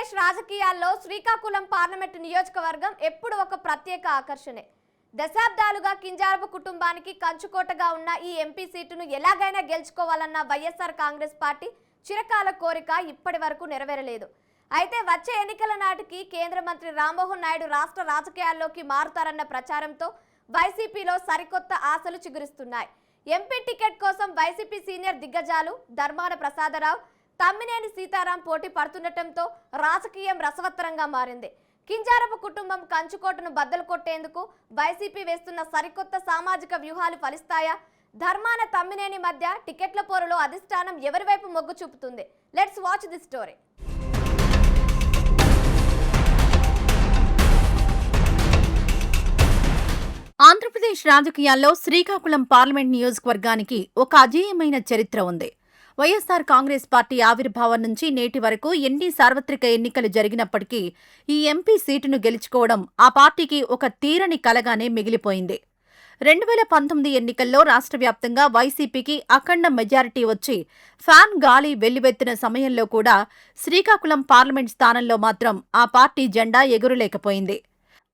ఆంధ్రప్రదేశ్ రాజకీయాల్లో శ్రీకాకుళం పార్లమెంటు నియోజకవర్గం ఎప్పుడు ఒక ప్రత్యేక ఆకర్షణే. దశాబ్దాలుగా కింజారపు కుటుంబానికి కంచుకోటగా ఉన్న ఈ ఎంపీ సీటును ఎలాగైనా గెలుచుకోవాలన్న వైఎస్ఆర్ కాంగ్రెస్ పార్టీ చిరకాల కోరిక ఇప్పటి వరకు నెరవేరలేదు. అయితే వచ్చే ఎన్నికల నాటికి కేంద్ర మంత్రి రామ్మోహన్ నాయుడు రాష్ట్ర రాజకీయాల్లోకి మారుతారన్న ప్రచారంతో వైసీపీలో సరికొత్త ఆశలు చిగురిస్తున్నాయి. ఎంపీ టికెట్ కోసం వైసీపీ సీనియర్ దిగ్గజాలు ధర్మాన ప్రసాదరావు, తమ్మినేని సీతారాం పోటీ పడుతుండటంతో రాజకీయం రసవత్తరంగా మారింది. కింజారపు కుటుంబం కంచుకోటను బద్దలు కొట్టేందుకు వైసీపీ వేస్తున్న సరికొత్త సామాజిక వ్యూహాలు ఫలిస్తాయా? ధర్మాన తమ్మినేని మధ్య టికెట్ల పోరులో అధిష్టానం ఎవరి వైపు మొగ్గు చూపుతుంది? Let's watch the story. Andhra Pradesh రాజకీయాల్లో శ్రీకాకుళం పార్లమెంట్ నియోజకవర్గానికి ఒక అజేయమైన చరిత్ర ఉంది. వైఎస్ఆర్ కాంగ్రెస్ పార్టీ ఆవిర్భావం నుంచి నేటి వరకు ఎన్ని సార్వత్రిక ఎన్నికలు జరిగినప్పటికీ ఈ ఎంపీ సీటును గెలుచుకోవడం ఆ పార్టీకి ఒక తీరని కలగానే మిగిలిపోయింది. 2019 ఎన్నికల్లో రాష్ట్ర వ్యాప్తంగా వైసీపీకి అఖండ మెజారిటీ వచ్చి ఫ్యాన్ గాలి వెల్లువెత్తిన సమయంలో కూడా శ్రీకాకుళం పార్లమెంట్ స్థానంలో మాత్రం ఆ పార్టీ జెండా ఎగురలేకపోయింది.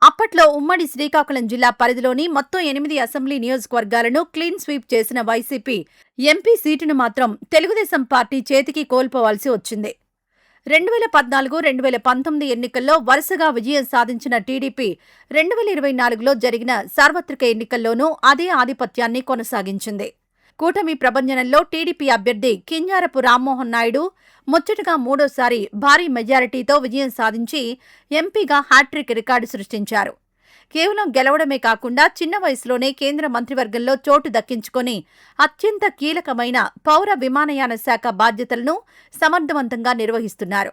అప్పట్లో ఉమ్మడి శ్రీకాకుళం జిల్లా పరిధిలోని మొత్తం 8 అసెంబ్లీ నియోజకవర్గాలను క్లీన్ స్వీప్ చేసిన వైసీపీ ఎంపీ సీటును మాత్రం తెలుగుదేశం పార్టీ చేతికి కోల్పోవాల్సి వచ్చింది. 2014-2019 ఎన్నికల్లో వరుసగా విజయం సాధించిన టీడీపీ 2024లో జరిగిన సార్వత్రిక ఎన్నికల్లోనూ అదే ఆధిపత్యాన్ని కొనసాగించింది. కూటమి ప్రభంజనంలో టీడీపీ అభ్యర్థి కింజారపు రామ్మోహన్ నాయుడు ముచ్చటగా మూడోసారి భారీ మెజారిటీతో విజయం సాధించి ఎంపీగా హ్యాట్రిక్ రికార్డు సృష్టించారు. కేవలం గెలవడమే కాకుండా చిన్న వయసులోనే కేంద్ర మంత్రివర్గంలో చోటు దక్కించుకొని అత్యంత కీలకమైన పౌర విమానయాన శాఖ బాధ్యతలను సమర్థవంతంగా నిర్వహిస్తున్నారు.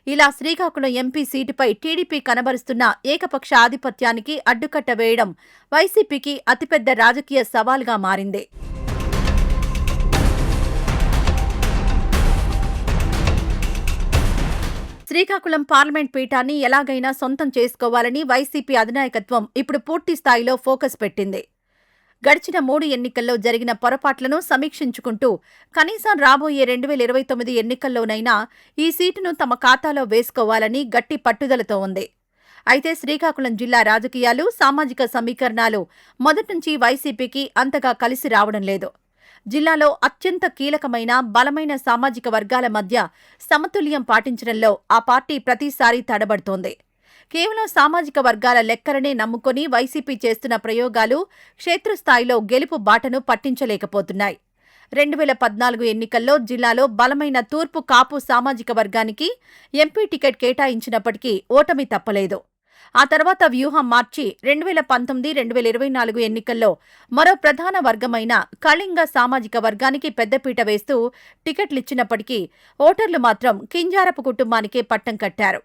ఇలా శ్రీకాకుళం ఎంపీ సీటుపై టీడీపీ కనబరుస్తున్న ఏకపక్ష ఆధిపత్యానికి అడ్డుకట్ట వేయడం వైసీపీకి అతిపెద్ద రాజకీయ సవాల్గా మారింది. శ్రీకాకుళం పార్లమెంట్ పీఠాన్ని ఎలాగైనా సొంతం చేసుకోవాలని వైసీపీ అధినాయకత్వం ఇప్పుడు పూర్తి స్థాయిలో ఫోకస్ పెట్టింది. గడిచిన 3 ఎన్నికల్లో జరిగిన పొరపాట్లను సమీక్షించుకుంటూ కనీసం రాబోయే 2029 ఎన్నికల్లోనైనా ఈ సీటును తమ ఖాతాలో వేసుకోవాలని గట్టి పట్టుదలతో ఉంది. అయితే శ్రీకాకుళం జిల్లా రాజకీయాలు, సామాజిక సమీకరణాలు మొదట్నుంచి వైసీపీకి అంతగా కలిసి రావడం లేదు. జిల్లాలో అత్యంత కీలకమైన బలమైన సామాజిక వర్గాల మధ్య సమతుల్యం పాటించడంలో ఆ పార్టీ ప్రతిసారీ తడబడుతోంది. కేవలం సామాజిక వర్గాల లెక్కలనే నమ్ముకొని వైసీపీ చేస్తున్న ప్రయోగాలు క్షేత్రస్థాయిలో గెలుపు బాటను పట్టించలేకపోతున్నాయి. 2014 ఎన్నికల్లో జిల్లాలో బలమైన తూర్పు కాపు సామాజిక వర్గానికి ఎంపీ టికెట్ కేటాయించినప్పటికీ ఓటమి తప్పలేదు. ఆ తర్వాత వ్యూహం మార్చి 2019-2024 ఎన్నికల్లో మరో ప్రధాన వర్గమైన కళింగ సామాజిక వర్గానికి పెద్దపీట వేస్తూ టికెట్లిచ్చినప్పటికీ ఓటర్లు మాత్రం కింజారపు కుటుంబానికే పట్టం కట్టారు.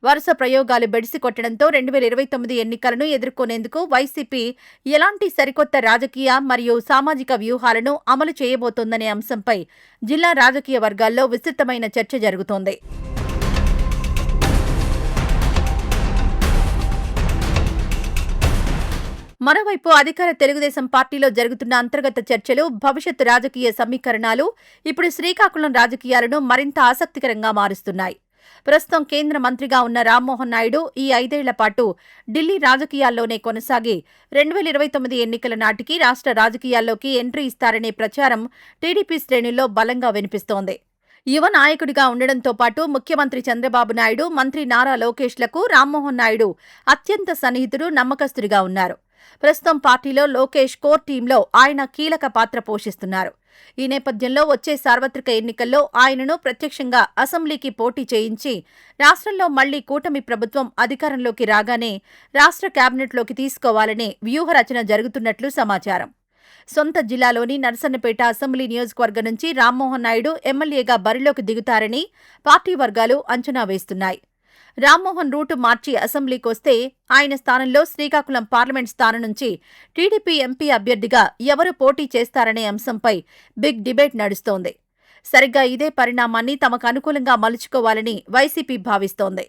వరుస ప్రయోగాలు బెడిసికొట్టడంతో 2029 ఎన్నికలను ఎదుర్కొనేందుకు వైసీపీ ఎలాంటి సరికొత్త రాజకీయ మరియు సామాజిక వ్యూహాలను అమలు చేయబోతోందనే అంశంపై జిల్లా రాజకీయ వర్గాల్లో విస్తృతమైన చర్చ జరుగుతోంది. మరోవైపు అధికార తెలుగుదేశం పార్టీలో జరుగుతున్న అంతర్గత చర్చలు, భవిష్యత్ రాజకీయ సమీకరణాలు ఇప్పుడు శ్రీకాకుళం రాజకీయాలను మరింత ఆసక్తికరంగా మారుస్తున్నాయి. ప్రస్తుతం కేంద్ర మంత్రిగా ఉన్న రామ్మోహన్ నాయుడు ఈ 5 ఏళ్ల పాటు ఢిల్లీ రాజకీయాల్లోనే కొనసాగి 2029 ఎన్నికల నాటికి రాష్ట్ర రాజకీయాల్లోకి ఎంట్రీ ఇస్తారనే ప్రచారం టీడీపీ శ్రేణుల్లో బలంగా వినిపిస్తోంది. యువ నాయకుడిగా ఉండడంతో పాటు ముఖ్యమంత్రి చంద్రబాబు నాయుడు, మంత్రి నారా లోకేష్లకు రామ్మోహన్ నాయుడు అత్యంత సన్నిహితుడు, నమ్మకస్తుడిగా ఉన్నారు. ప్రస్తుతం పార్టీలో లోకేష్ కోర్ టీంలో ఆయన కీలక పాత్ర పోషిస్తున్నారు. ఈ నేపథ్యంలో వచ్చే సార్వత్రిక ఎన్నికల్లో ఆయనను ప్రత్యక్షంగా అసెంబ్లీకి పోటీ చేయించి రాష్ట్రంలో మళ్లీ కూటమి ప్రభుత్వం అధికారంలోకి రాగానే రాష్ట్ర కేబినెట్లోకి తీసుకోవాలనే వ్యూహరచన జరుగుతున్నట్లు సమాచారం. సొంత జిల్లాలోని నర్సన్నపేట అసెంబ్లీ నియోజకవర్గం నుంచి రామ్మోహన్ నాయుడు ఎమ్మెల్యేగా బరిలోకి దిగుతారని పార్టీ వర్గాలు అంచనా వేస్తున్నాయి. రామ్మోహన్ రూటు మార్చి అసెంబ్లీకొస్తే ఆయన స్థానంలో శ్రీకాకుళం పార్లమెంట్ స్థానం నుంచి టీడీపీ ఎంపీ అభ్యర్థిగా ఎవరు పోటీ చేస్తారనే అంశంపై బిగ్ డిబేట్ నడుస్తోంది. సరిగ్గా ఇదే పరిణామాన్ని తమకు అనుకూలంగా మలుచుకోవాలని వైసీపీ భావిస్తోంది.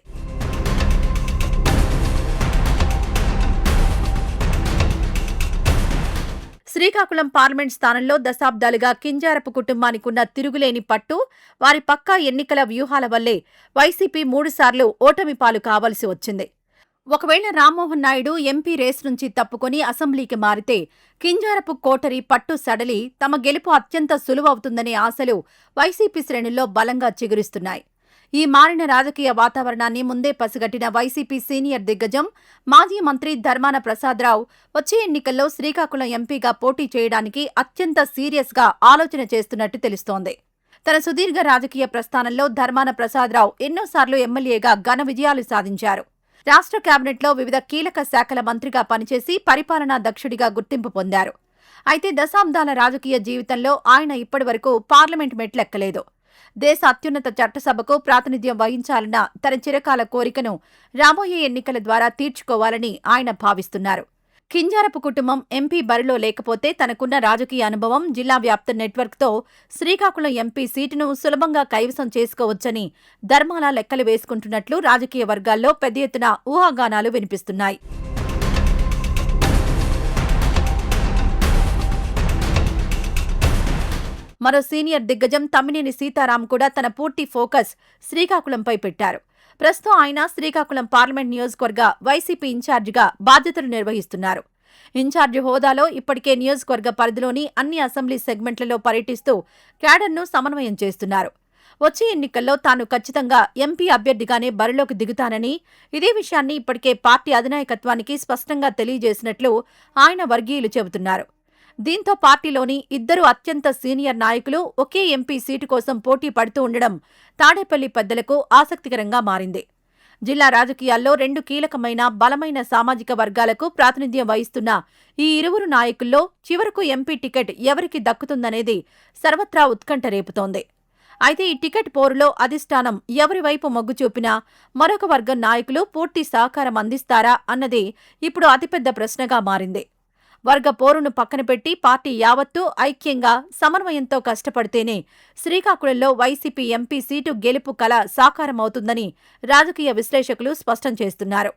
శ్రీకాకుళం పార్లమెంట్ స్థానంలో దశాబ్దాలుగా కింజారపు కుటుంబానికున్న తిరుగులేని పట్టు, వారి పక్కా ఎన్నికల వ్యూహాల వల్లే వైసీపీ 3 సార్లు ఓటమి పాలు కావాల్సి వచ్చింది. ఒకవేళ రామ్మోహన్ నాయుడు ఎంపీ రేస్ నుంచి తప్పుకొని అసెంబ్లీకి మారితే కింజారపు కోటరీ పట్టు సడలి తమ గెలుపు అత్యంత సులువవుతుందనే ఆశలు వైసీపీ శ్రేణుల్లో బలంగా చిగురిస్తున్నాయి. ఈ మారిన రాజకీయ వాతావరణాన్ని ముందే పసిగట్టిన వైసీపీ సీనియర్ దిగ్గజం, మాజీ మంత్రి ధర్మాన ప్రసాదరావు వచ్చే ఎన్నికల్లో శ్రీకాకుళం ఎంపీగా పోటీ చేయడానికి అత్యంత సీరియస్గా ఆలోచన చేస్తున్నట్టు తెలుస్తోంది. తన సుదీర్ఘ రాజకీయ ప్రస్థానంలో ధర్మాన ప్రసాదరావు ఎన్నోసార్లు ఎమ్మెల్యేగా ఘన విజయాలు సాధించారు. రాష్ట్ర కేబినెట్లో వివిధ కీలక శాఖల మంత్రిగా పనిచేసి పరిపాలనా దక్షుడిగా గుర్తింపు పొందారు. అయితే దశాబ్దాల రాజకీయ జీవితంలో ఆయన ఇప్పటివరకు పార్లమెంట్ మెట్లెక్కలేదు. దేశ అత్యున్నత చట్టసభకు ప్రాతినిధ్యం వహించాలన్న తన చిరకాల కోరికను రాబోయే ఎన్నికల ద్వారా తీర్చుకోవాలని ఆయన భావిస్తున్నారు. కింజారపు కుటుంబం ఎంపీ బరిలో లేకపోతే తనకున్న రాజకీయ అనుభవం, జిల్లా వ్యాప్త నెట్వర్క్తో శ్రీకాకుళం ఎంపీ సీటును సులభంగా కైవసం చేసుకోవచ్చని ధర్మాల లెక్కలు వేసుకుంటున్నట్లు రాజకీయ వర్గాల్లో పెద్ద ఎత్తున ఊహాగానాలు వినిపిస్తున్నాయి. మరో సీనియర్ దిగ్గజం తమ్మినేని సీతారాం కూడా తన పూర్తి ఫోకస్ శ్రీకాకుళంపై పెట్టారు. ప్రస్తుతం ఆయన శ్రీకాకుళం పార్లమెంట్ నియోజకవర్గ వైసీపీ ఇన్ఛార్జిగా బాధ్యతలు నిర్వహిస్తున్నారు. ఇన్ఛార్జి హోదాలో ఇప్పటికే నియోజకవర్గ పరిధిలోని అన్ని అసెంబ్లీ సెగ్మెంట్లలో పర్యటిస్తూ క్యాడర్ను సమన్వయం చేస్తున్నారు. వచ్చే ఎన్నికల్లో తాను ఖచ్చితంగా ఎంపీ అభ్యర్థిగానే బరిలోకి దిగుతానని, ఇదే విషయాన్ని ఇప్పటికే పార్టీ అధినాయకత్వానికి స్పష్టంగా తెలియజేసినట్లు ఆయన వర్గీయులు చెబుతున్నారు. దీంతో పార్టీలోని 2 అత్యంత సీనియర్ నాయకులు ఒకే ఎంపీ సీటు కోసం పోటీ పడుతూ ఉండడం తాడేపల్లి పెద్దలకు ఆసక్తికరంగా మారింది. జిల్లా రాజకీయాల్లో 2 కీలకమైన బలమైన సామాజిక వర్గాలకు ప్రాతినిధ్యం వహిస్తున్న ఈ ఇరువురు నాయకుల్లో చివరకు ఎంపీ టికెట్ ఎవరికి దక్కుతుందనేది సర్వత్రా ఉత్కంఠ రేపుతోంది. అయితే ఈ టికెట్ పోరులో అధిష్టానం ఎవరి వైపు మొగ్గు చూపినా మరొక వర్గం నాయకులు పూర్తి సహకారం అందిస్తారా అన్నది ఇప్పుడు అతిపెద్ద ప్రశ్నగా మారింది. వర్గ పోరును పక్కన పెట్టి పార్టీ యావత్తూ ఐక్యంగా సమన్వయంతో కష్టపడితేనే శ్రీకాకుళంలో వైసీపీ ఎంపీ సీటు గెలుపు కల సాకారమవుతుందని రాజకీయ విశ్లేషకులు స్పష్టం చేస్తున్నారు.